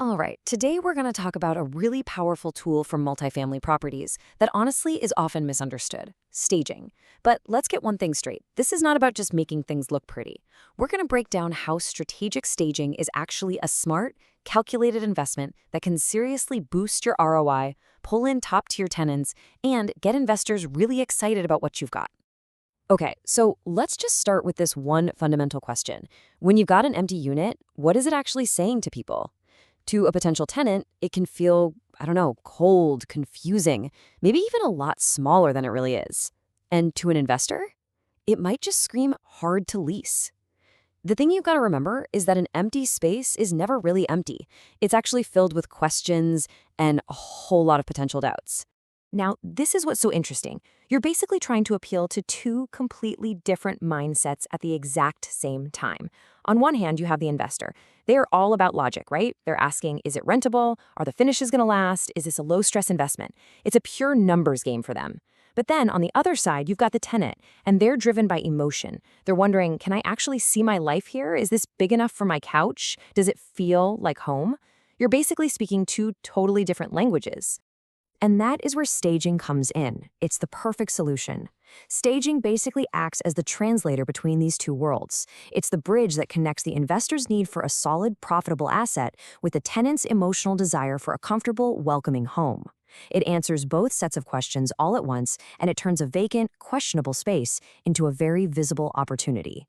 All right, today we're going to talk about a really powerful tool for multifamily properties that honestly is often misunderstood: staging. But let's get one thing straight. This is not about just making things look pretty. We're going to break down how strategic staging is actually a smart, calculated investment that can seriously boost your ROI, pull in top-tier tenants, and get investors really excited about what you've got. Okay, so let's just start with this one fundamental question. When you've got an empty unit, what is it actually saying to people? To a potential tenant, it can feel, I don't know, cold, confusing, maybe even a lot smaller than it really is. And to an investor, it might just scream hard to lease. The thing you've got to remember is that an empty space is never really empty. It's actually filled with questions and a whole lot of potential doubts. Now, this is what's so interesting. You're basically trying to appeal to two completely different mindsets at the exact same time. On one hand, you have the investor. They are all about logic, right? They're asking, is it rentable? Are the finishes going to last? Is this a low-stress investment? It's a pure numbers game for them. But then on the other side, you've got the tenant, and they're driven by emotion. They're wondering, can I actually see my life here? Is this big enough for my couch? Does it feel like home? You're basically speaking two totally different languages. And that is where staging comes in. It's the perfect solution. Staging basically acts as the translator between these two worlds. It's the bridge that connects the investor's need for a solid, profitable asset with the tenant's emotional desire for a comfortable, welcoming home. It answers both sets of questions all at once, and it turns a vacant, questionable space into a very visible opportunity.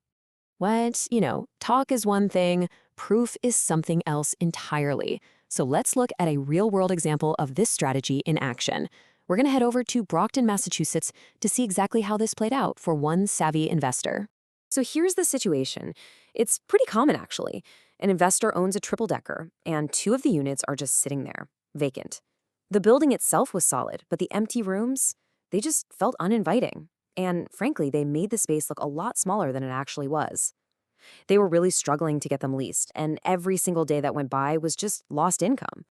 Talk is one thing, proof is something else entirely. So let's look at a real-world example of this strategy in action. We're going to head over to Brockton, Massachusetts to see exactly how this played out for one savvy investor. So here's the situation. It's pretty common, actually. An investor owns a triple-decker, and two of the units are just sitting there, vacant. The building itself was solid, but the empty rooms, they just felt uninviting. And frankly, they made the space look a lot smaller than it actually was. They were really struggling to get them leased, and every single day that went by was just lost income.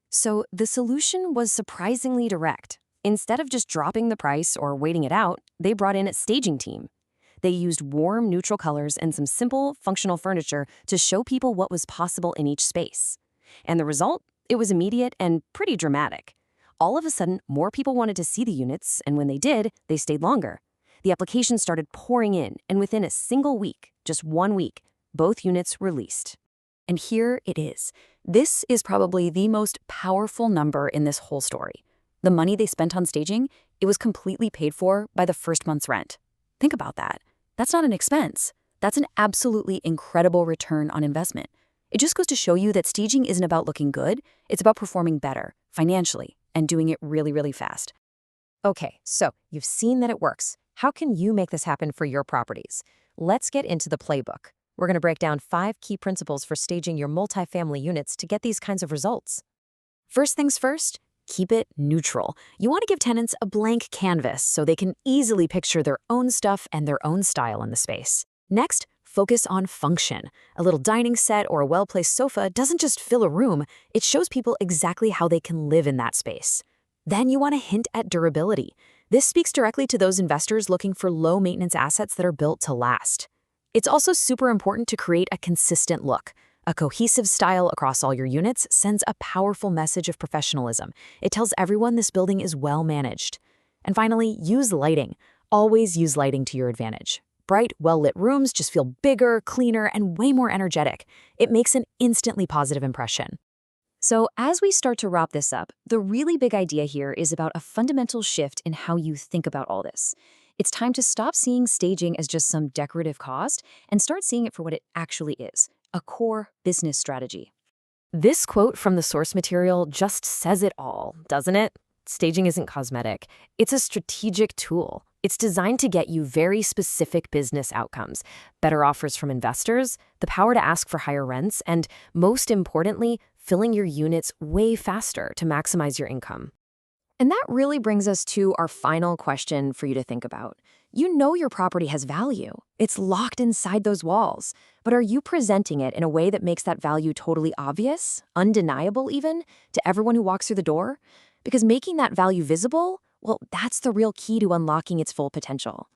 So the solution was surprisingly direct. Instead of just dropping the price or waiting it out, they brought in a staging team. They used warm, neutral colors and some simple, functional furniture to show people what was possible in each space. And the result? It was immediate and pretty dramatic. All of a sudden, more people wanted to see the units, and when they did, they stayed longer. The applications started pouring in, and within a single week, just 1 week, both units were leased. And here it is. This is probably the most powerful number in this whole story. The money they spent on staging, it was completely paid for by the first month's rent. Think about that. That's not an expense. That's an absolutely incredible return on investment. It just goes to show you that staging isn't about looking good. It's about performing better, financially, and doing it really, really fast. Okay, so you've seen that it works. How can you make this happen for your properties? Let's get into the playbook. We're going to break down 5 key principles for staging your multifamily units to get these kinds of results. First things first, keep it neutral. You want to give tenants a blank canvas so they can easily picture their own stuff and their own style in the space. Next, focus on function. A little dining set or a well-placed sofa doesn't just fill a room, it shows people exactly how they can live in that space. Then you want to hint at durability. This speaks directly to those investors looking for low-maintenance assets that are built to last. It's also super important to create a consistent look. A cohesive style across all your units sends a powerful message of professionalism. It tells everyone this building is well managed. And finally, use lighting. Always use lighting to your advantage. Bright, well-lit rooms just feel bigger, cleaner, and way more energetic. It makes an instantly positive impression. So as we start to wrap this up, the really big idea here is about a fundamental shift in how you think about all this. It's time to stop seeing staging as just some decorative cost and start seeing it for what it actually is, a core business strategy. This quote from the source material just says it all, doesn't it? Staging isn't cosmetic. It's a strategic tool. It's designed to get you very specific business outcomes, better offers from investors, the power to ask for higher rents, and most importantly, filling your units way faster to maximize your income. And that really brings us to our final question for you to think about. You know your property has value. It's locked inside those walls. But are you presenting it in a way that makes that value totally obvious, undeniable even, to everyone who walks through the door? Because making that value visible, well, that's the real key to unlocking its full potential.